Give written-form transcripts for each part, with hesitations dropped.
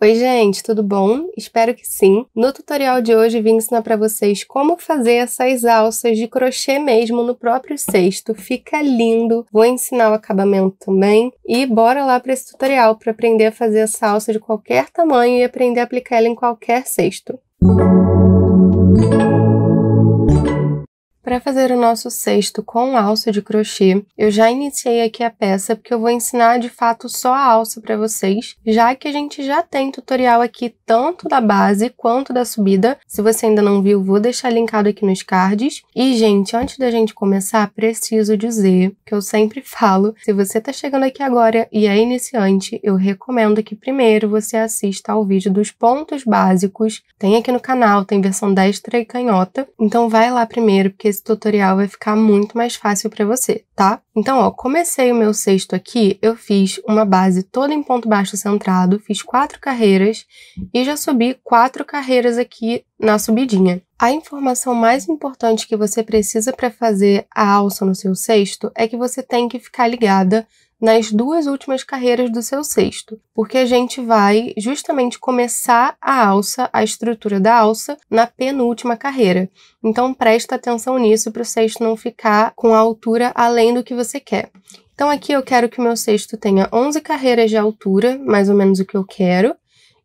Oi gente, tudo bom? Espero que sim. No tutorial de hoje vim ensinar para vocês como fazer essas alças de crochê mesmo no próprio cesto. Fica lindo! Vou ensinar o acabamento também e bora lá para esse tutorial para aprender a fazer essa alça de qualquer tamanho e aprender a aplicar ela em qualquer cesto. Para fazer o nosso cesto com alça de crochê, eu já iniciei aqui a peça porque eu vou ensinar de fato só a alça para vocês, já que a gente já tem tutorial aqui tanto da base quanto da subida. Se você ainda não viu, vou deixar linkado aqui nos cards. E, gente, antes da gente começar, preciso dizer que eu sempre falo, se você tá chegando aqui agora e é iniciante, eu recomendo que primeiro você assista ao vídeo dos pontos básicos. Tem aqui no canal, tem versão destra e canhota, então vai lá primeiro, porque esse tutorial vai ficar muito mais fácil para você, tá? Então, ó, comecei o meu cesto aqui, eu fiz uma base toda em ponto baixo centrado, fiz 4 carreiras e já subi 4 carreiras aqui na subidinha. A informação mais importante que você precisa para fazer a alça no seu cesto é que você tem que ficar ligada nas 2 últimas carreiras do seu cesto, porque a gente vai justamente começar a alça, a estrutura da alça, na penúltima carreira. Então, presta atenção nisso para o cesto não ficar com a altura além do que você quer. Então, aqui eu quero que o meu cesto tenha 11 carreiras de altura, mais ou menos o que eu quero,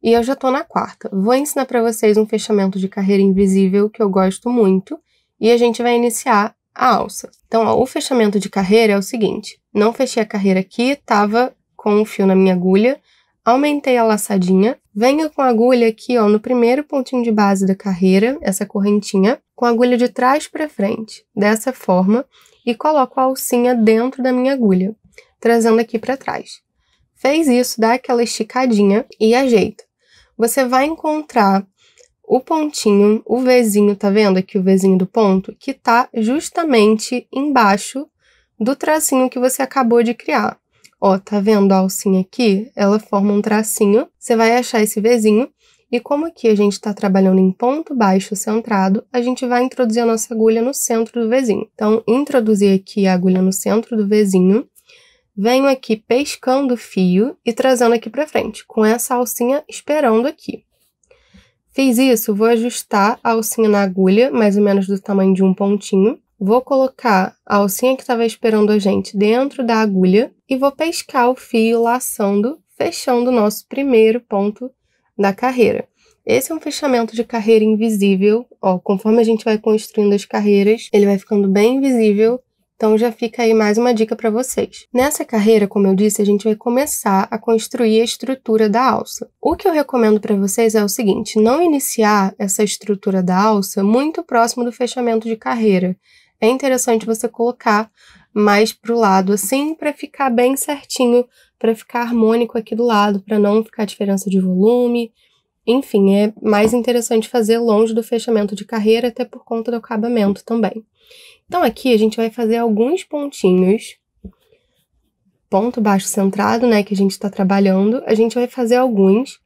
e eu já estou na 4ª. Vou ensinar para vocês um fechamento de carreira invisível que eu gosto muito, e a gente vai iniciar a alça. Então, ó, o fechamento de carreira é o seguinte: não fechei a carreira aqui, tava com o fio na minha agulha, aumentei a laçadinha, venho com a agulha aqui, ó, no primeiro pontinho de base da carreira, essa correntinha, com a agulha de trás para frente, dessa forma, e coloco a alcinha dentro da minha agulha, trazendo aqui para trás. Fez isso, dá aquela esticadinha e ajeita. Você vai encontrar o pontinho, o Vzinho, tá vendo aqui o Vzinho do ponto? Que tá justamente embaixo do tracinho que você acabou de criar. Ó, tá vendo a alcinha aqui? Ela forma um tracinho, você vai achar esse Vzinho, e como aqui a gente tá trabalhando em ponto baixo centrado, a gente vai introduzir a nossa agulha no centro do Vzinho. Então, introduzir aqui a agulha no centro do Vzinho, venho aqui pescando o fio e trazendo aqui pra frente, com essa alcinha esperando aqui. Fiz isso, vou ajustar a alcinha na agulha, mais ou menos do tamanho de um pontinho. Vou colocar a alcinha que estava esperando a gente dentro da agulha e vou pescar o fio laçando, fechando o nosso primeiro ponto da carreira. Esse é um fechamento de carreira invisível, ó, conforme a gente vai construindo as carreiras, ele vai ficando bem invisível. Então, já fica aí mais uma dica para vocês. Nessa carreira, como eu disse, a gente vai começar a construir a estrutura da alça. O que eu recomendo para vocês é o seguinte: não iniciar essa estrutura da alça muito próximo do fechamento de carreira. É interessante você colocar mais para o lado, assim, para ficar bem certinho, para ficar harmônico aqui do lado, para não ficar diferença de volume. Enfim, é mais interessante fazer longe do fechamento de carreira, até por conta do acabamento também. Então, aqui a gente vai fazer alguns pontinhos, ponto baixo centrado, né, que a gente está trabalhando, a gente vai fazer alguns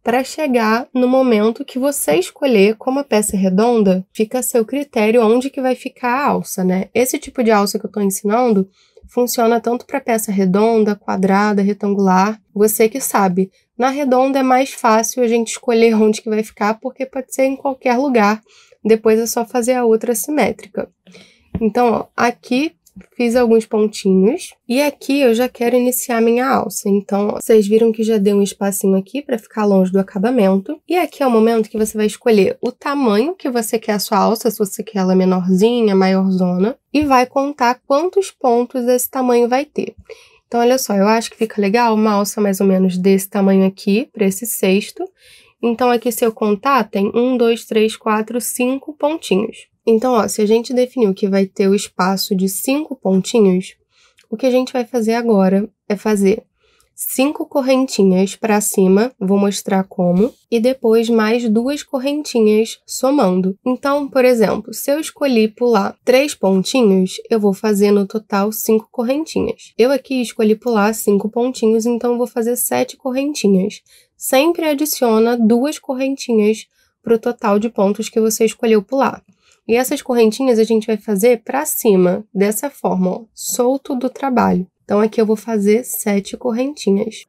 para chegar no momento que você escolher. Como a peça é redonda, fica a seu critério onde que vai ficar a alça, né? Esse tipo de alça que eu estou ensinando funciona tanto para peça redonda, quadrada, retangular, você que sabe. Na redonda é mais fácil a gente escolher onde que vai ficar, porque pode ser em qualquer lugar, depois é só fazer a outra simétrica. Então, ó, aqui fiz alguns pontinhos e aqui eu já quero iniciar minha alça. Então, ó, vocês viram que já deu um espacinho aqui para ficar longe do acabamento. E aqui é o momento que você vai escolher o tamanho que você quer a sua alça, se você quer ela menorzinha, maiorzona, e vai contar quantos pontos esse tamanho vai ter. Então, olha só, eu acho que fica legal uma alça mais ou menos desse tamanho aqui, para esse cesto. Então, aqui se eu contar, tem 1, 2, 3, 4, 5 pontinhos. Então, ó, se a gente definiu que vai ter o espaço de 5 pontinhos, o que a gente vai fazer agora é fazer 5 correntinhas para cima, vou mostrar como, e depois mais 2 correntinhas somando. Então, por exemplo, se eu escolhi pular 3 pontinhos, eu vou fazer no total 5 correntinhas. Eu aqui escolhi pular 5 pontinhos, então eu vou fazer 7 correntinhas. Sempre adiciona 2 correntinhas para o total de pontos que você escolheu pular. E essas correntinhas a gente vai fazer para cima, dessa forma, ó, solto do trabalho. Então, aqui eu vou fazer 7 correntinhas.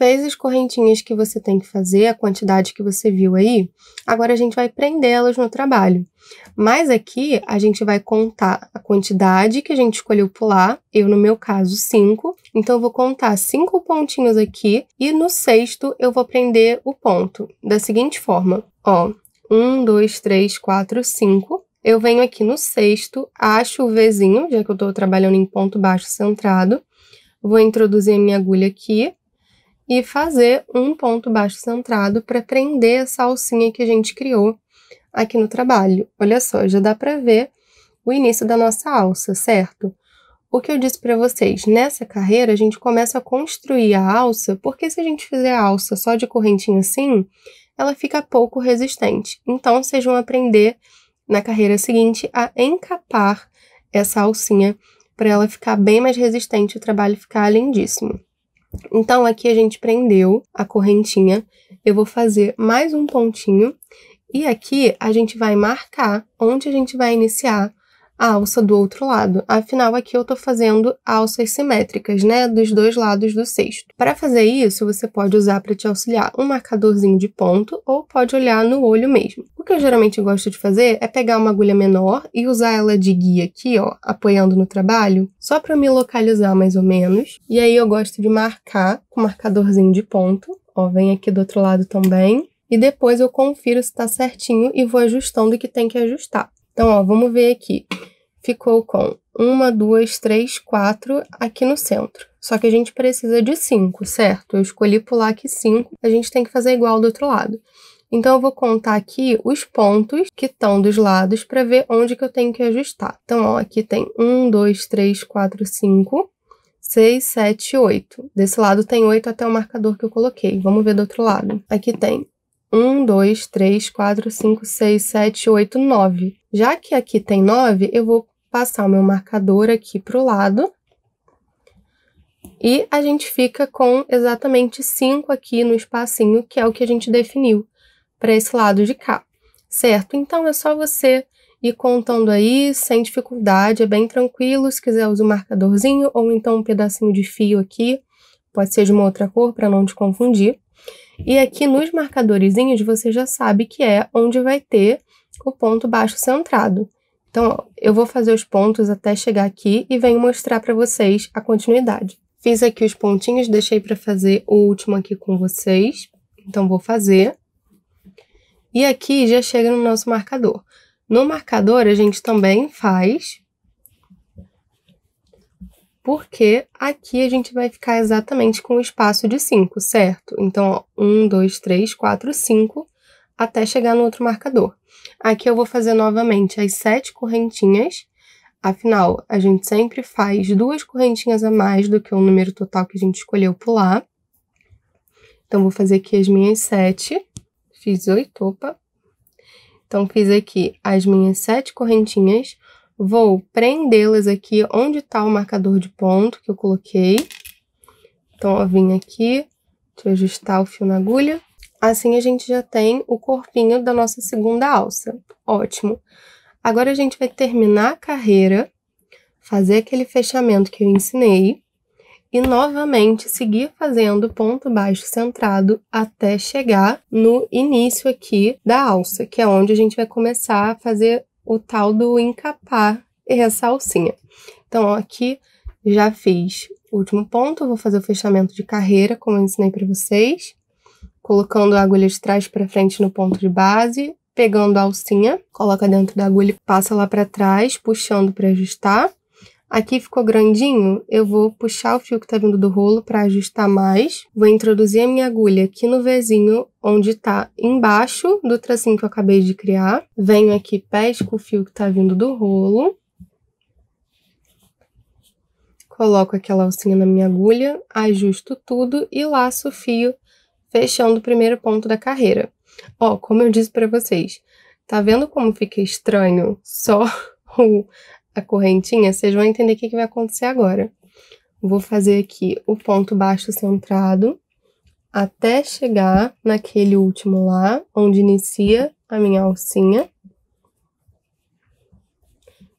fez as correntinhas que você tem que fazer, a quantidade que você viu aí, agora a gente vai prendê-las no trabalho. Mas aqui a gente vai contar a quantidade que a gente escolheu pular, eu no meu caso 5, então eu vou contar 5 pontinhos aqui e no sexto eu vou prender o ponto da seguinte forma, ó, 1, 2, 3, 4, 5, eu venho aqui no sexto, acho o Vzinho, já que eu tô trabalhando em ponto baixo centrado, vou introduzir a minha agulha aqui e fazer um ponto baixo centrado para prender essa alcinha que a gente criou aqui no trabalho. Olha só, já dá para ver o início da nossa alça, certo? O que eu disse para vocês, nessa carreira a gente começa a construir a alça, porque se a gente fizer a alça só de correntinha assim, ela fica pouco resistente. Então, vocês vão aprender na carreira seguinte a encapar essa alcinha para ela ficar bem mais resistente e o trabalho ficar lindíssimo. Então, aqui a gente prendeu a correntinha, eu vou fazer mais um pontinho e aqui a gente vai marcar onde a gente vai iniciar a alça do outro lado. Afinal, aqui eu tô fazendo alças simétricas, né, dos dois lados do cesto. Para fazer isso, você pode usar para te auxiliar um marcadorzinho de ponto ou pode olhar no olho mesmo. O que eu geralmente gosto de fazer é pegar uma agulha menor e usar ela de guia aqui, ó, apoiando no trabalho, só para me localizar mais ou menos. E aí eu gosto de marcar com marcadorzinho de ponto, ó, vem aqui do outro lado também. E depois eu confiro se tá certinho e vou ajustando o que tem que ajustar. Então, ó, vamos ver aqui. Ficou com 1, 2, 3, 4 aqui no centro. Só que a gente precisa de 5, certo? Eu escolhi pular aqui 5, a gente tem que fazer igual do outro lado. Então, eu vou contar aqui os pontos que estão dos lados para ver onde que eu tenho que ajustar. Então, ó, aqui tem 1, 2, 3, 4, 5, 6, 7, 8. Desse lado tem 8 até o marcador que eu coloquei. Vamos ver do outro lado. Aqui tem 1, 2, 3, 4, 5, 6, 7, 8, 9. Já que aqui tem 9, eu vou passar o meu marcador aqui para o lado. E a gente fica com exatamente 5 aqui no espacinho, que é o que a gente definiu para esse lado de cá, certo? Então, é só você ir contando aí, sem dificuldade, é bem tranquilo. Se quiser, use um marcadorzinho ou então um pedacinho de fio aqui, pode ser de uma outra cor para não te confundir. E aqui nos marcadorzinhos você já sabe que é onde vai ter o ponto baixo centrado. Então, ó, eu vou fazer os pontos até chegar aqui e venho mostrar para vocês a continuidade. Fiz aqui os pontinhos, deixei para fazer o último aqui com vocês. Então, vou fazer. E aqui já chega no nosso marcador. No marcador, a gente também faz, porque aqui a gente vai ficar exatamente com o espaço de 5, certo? Então, ó, 1, 2, 3, 4, 5, até chegar no outro marcador. Aqui eu vou fazer novamente as 7 correntinhas, afinal, a gente sempre faz 2 correntinhas a mais do que o número total que a gente escolheu pular. Então, vou fazer aqui as minhas 7, fiz 8, opa. Então, fiz aqui as minhas 7 correntinhas, vou prendê-las aqui onde está o marcador de ponto que eu coloquei. Então, ó, vim aqui, deixa eu ajustar o fio na agulha. Assim, a gente já tem o corpinho da nossa segunda alça. Ótimo! Agora, a gente vai terminar a carreira, fazer aquele fechamento que eu ensinei e, novamente, seguir fazendo ponto baixo centrado até chegar no início aqui da alça, que é onde a gente vai começar a fazer o tal do encapar essa alcinha. Então, ó, aqui já fiz o último ponto, vou fazer o fechamento de carreira, como eu ensinei para vocês, colocando a agulha de trás para frente no ponto de base, pegando a alcinha, coloca dentro da agulha, passa lá para trás, puxando para ajustar. Aqui ficou grandinho, eu vou puxar o fio que tá vindo do rolo para ajustar mais. Vou introduzir a minha agulha aqui no Vzinho, onde tá embaixo do tracinho que eu acabei de criar. Venho aqui, pesco o fio que tá vindo do rolo. Coloco aquela alcinha na minha agulha, ajusto tudo e laço o fio, fechando o primeiro ponto da carreira. Ó, como eu disse para vocês, tá vendo como fica estranho só a correntinha? Vocês vão entender o que vai acontecer agora. Vou fazer aqui o ponto baixo centrado até chegar naquele último lá, onde inicia a minha alcinha.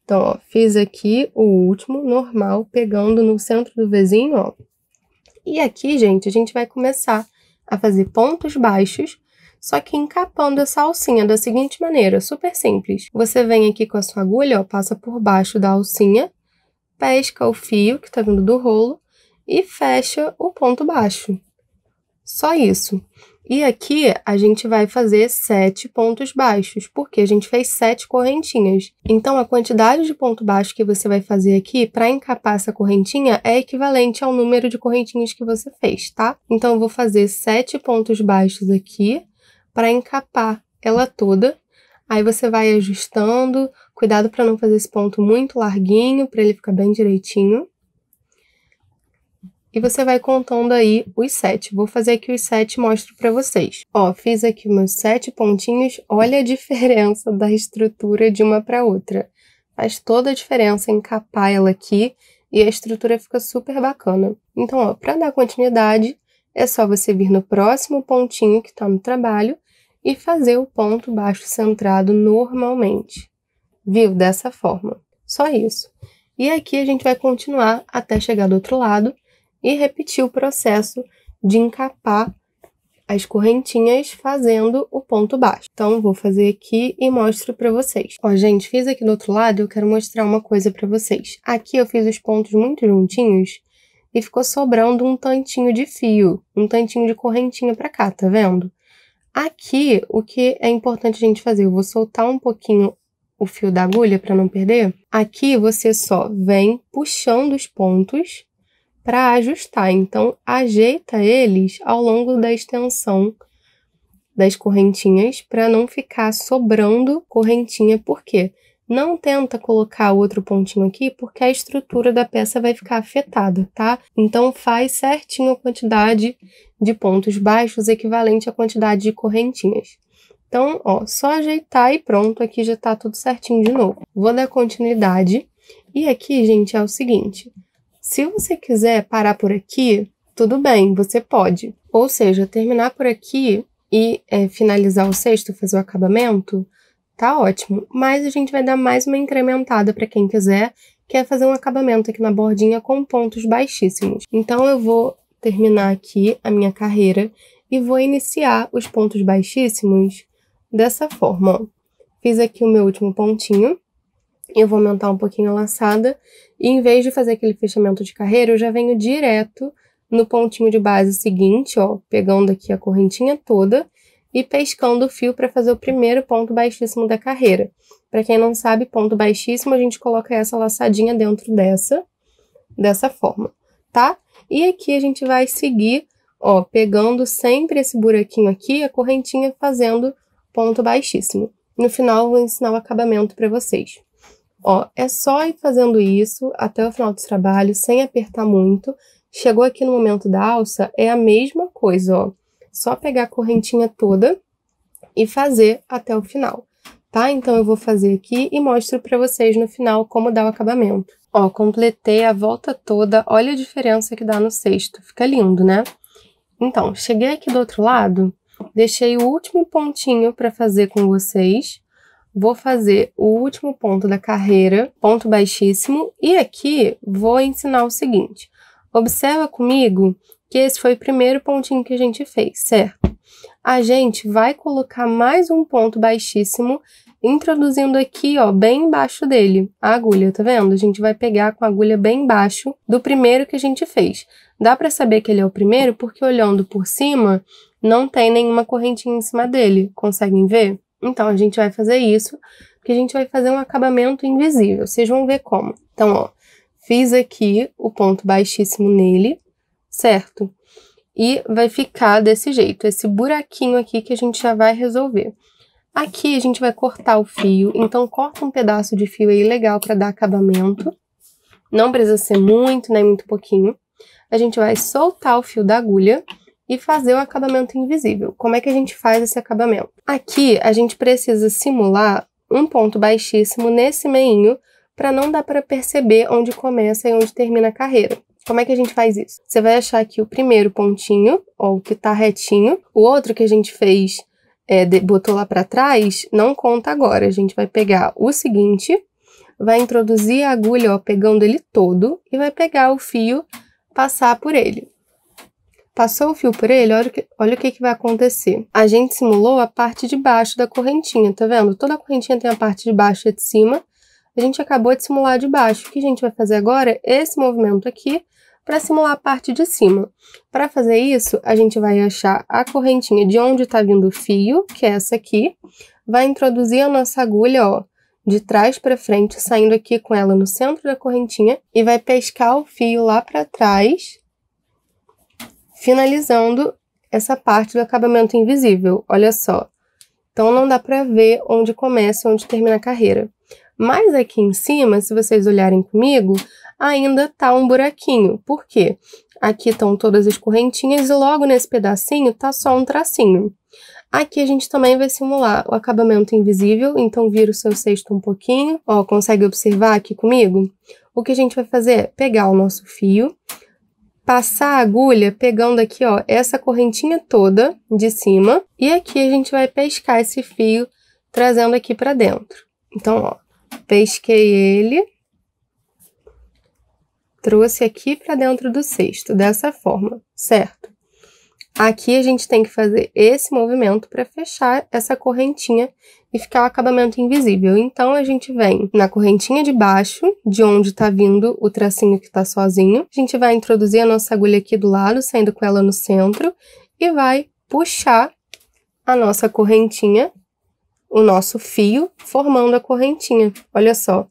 Então, ó, fiz aqui o último, normal, pegando no centro do Vzinho, ó, E aqui, gente, a gente vai começar a fazer pontos baixos, só que encapando essa alcinha da seguinte maneira, super simples. Você vem aqui com a sua agulha, ó, passa por baixo da alcinha, pesca o fio que tá vindo do rolo e fecha o ponto baixo. Só isso. E aqui a gente vai fazer 7 pontos baixos, porque a gente fez 7 correntinhas. Então, a quantidade de ponto baixo que você vai fazer aqui para encapar essa correntinha é equivalente ao número de correntinhas que você fez, tá? Então, eu vou fazer 7 pontos baixos aqui para encapar ela toda. Aí você vai ajustando, cuidado para não fazer esse ponto muito larguinho, para ele ficar bem direitinho. E você vai contando aí os 7. Vou fazer aqui os 7 e mostro para vocês. Ó, fiz aqui meus 7 pontinhos. Olha a diferença da estrutura de uma para outra. Faz toda a diferença encapar ela aqui e a estrutura fica super bacana. Então, ó, para dar continuidade, é só você vir no próximo pontinho que tá no trabalho e fazer o ponto baixo centrado normalmente. Viu? Dessa forma. Só isso. E aqui a gente vai continuar até chegar do outro lado e repetir o processo de encapar as correntinhas fazendo o ponto baixo. Então, vou fazer aqui e mostro para vocês. Ó, gente, fiz aqui do outro lado, eu quero mostrar uma coisa para vocês. Aqui eu fiz os pontos muito juntinhos e ficou sobrando um tantinho de fio, um tantinho de correntinha para cá, tá vendo? Aqui, o que é importante a gente fazer? Eu vou soltar um pouquinho o fio da agulha para não perder. Aqui você só vem puxando os pontos para ajustar. Então, ajeita eles ao longo da extensão das correntinhas para não ficar sobrando correntinha. Por quê? Não tenta colocar outro pontinho aqui, porque a estrutura da peça vai ficar afetada, tá? Então, faz certinho a quantidade de pontos baixos equivalente à quantidade de correntinhas. Então, ó, só ajeitar e pronto, aqui já tá tudo certinho de novo. Vou dar continuidade. E aqui, gente, é o seguinte, se você quiser parar por aqui, tudo bem, você pode. Ou seja, terminar por aqui e finalizar o cesto, fazer o acabamento, tá ótimo. Mas a gente vai dar mais uma incrementada para quem quiser, que é fazer um acabamento aqui na bordinha com pontos baixíssimos. Então, eu vou terminar aqui a minha carreira e vou iniciar os pontos baixíssimos dessa forma, ó. Fiz aqui o meu último pontinho, eu vou aumentar um pouquinho a laçada, e em vez de fazer aquele fechamento de carreira, eu já venho direto no pontinho de base seguinte, ó, pegando aqui a correntinha toda e pescando o fio para fazer o primeiro ponto baixíssimo da carreira. Para quem não sabe, ponto baixíssimo, a gente coloca essa laçadinha dentro dessa forma, tá? E aqui a gente vai seguir, ó, pegando sempre esse buraquinho aqui, a correntinha fazendo ponto baixíssimo. No final, eu vou ensinar o acabamento para vocês. Ó, é só ir fazendo isso até o final do trabalho, sem apertar muito. Chegou aqui no momento da alça, é a mesma coisa, ó. Só pegar a correntinha toda e fazer até o final, tá? Então, eu vou fazer aqui e mostro para vocês no final como dá o acabamento. Ó, completei a volta toda, olha a diferença que dá no cesto, fica lindo, né? Então, cheguei aqui do outro lado, deixei o último pontinho para fazer com vocês. Vou fazer o último ponto da carreira, ponto baixíssimo, e aqui vou ensinar o seguinte. Observa comigo que esse foi o primeiro pontinho que a gente fez, certo? A gente vai colocar mais um ponto baixíssimo, introduzindo aqui, ó, bem embaixo dele, a agulha, tá vendo? A gente vai pegar com a agulha bem embaixo do primeiro que a gente fez. Dá pra saber que ele é o primeiro porque olhando por cima, não tem nenhuma correntinha em cima dele. Conseguem ver? Então, a gente vai fazer isso, porque a gente vai fazer um acabamento invisível. Vocês vão ver como. Então, ó, fiz aqui o ponto baixíssimo nele, certo? E vai ficar desse jeito, esse buraquinho aqui que a gente já vai resolver. Aqui a gente vai cortar o fio, então corta um pedaço de fio aí legal para dar acabamento. Não precisa ser muito, nem muito pouquinho. A gente vai soltar o fio da agulha e fazer o acabamento invisível. Como é que a gente faz esse acabamento? Aqui a gente precisa simular um ponto baixíssimo nesse meinho para não dar para perceber onde começa e onde termina a carreira. Como é que a gente faz isso? Você vai achar aqui o primeiro pontinho, ó, o que tá retinho. O outro que a gente fez, botou lá para trás, não conta agora. A gente vai pegar o seguinte, vai introduzir a agulha, ó, pegando ele todo, e vai pegar o fio, passar por ele. Passou o fio por ele, olha o que vai acontecer. A gente simulou a parte de baixo da correntinha, tá vendo? Toda a correntinha tem a parte de baixo e a de cima. A gente acabou de simular a de baixo. O que a gente vai fazer agora é esse movimento aqui para simular a parte de cima. Para fazer isso, a gente vai achar a correntinha de onde está vindo o fio, que é essa aqui. Vai introduzir a nossa agulha, ó, de trás para frente, saindo aqui com ela no centro da correntinha. E vai pescar o fio lá para trás, finalizando essa parte do acabamento invisível, olha só. Então, não dá para ver onde começa e onde termina a carreira. Mas aqui em cima, se vocês olharem comigo, ainda tá um buraquinho. Por quê? Aqui estão todas as correntinhas e logo nesse pedacinho tá só um tracinho. Aqui a gente também vai simular o acabamento invisível, então vira o seu cesto um pouquinho. Ó, consegue observar aqui comigo? O que a gente vai fazer é pegar o nosso fio, passar a agulha pegando aqui, ó, essa correntinha toda de cima. E aqui a gente vai pescar esse fio, trazendo aqui pra dentro. Então, ó, pesquei ele, trouxe aqui pra dentro do cesto, dessa forma, certo? Aqui a gente tem que fazer esse movimento para fechar essa correntinha e ficar o acabamento invisível. Então, a gente vem na correntinha de baixo, de onde está vindo o tracinho que está sozinho. A gente vai introduzir a nossa agulha aqui do lado, saindo com ela no centro, e vai puxar a nossa correntinha, o nosso fio, formando a correntinha. Olha só,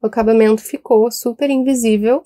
o acabamento ficou super invisível.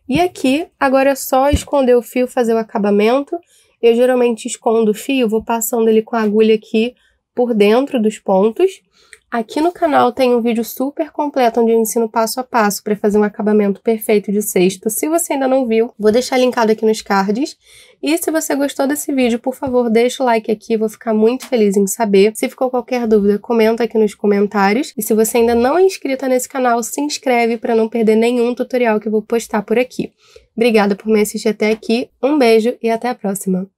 E aqui, agora é só esconder o fio, fazer o acabamento. Eu geralmente escondo o fio, vou passando ele com a agulha aqui por dentro dos pontos. Aqui no canal tem um vídeo super completo onde eu ensino passo a passo para fazer um acabamento perfeito de cesto. Se você ainda não viu, vou deixar linkado aqui nos cards. E se você gostou desse vídeo, por favor, deixa o like aqui, vou ficar muito feliz em saber. Se ficou qualquer dúvida, comenta aqui nos comentários. E se você ainda não é inscrita nesse canal, se inscreve para não perder nenhum tutorial que eu vou postar por aqui. Obrigada por me assistir até aqui, um beijo e até a próxima!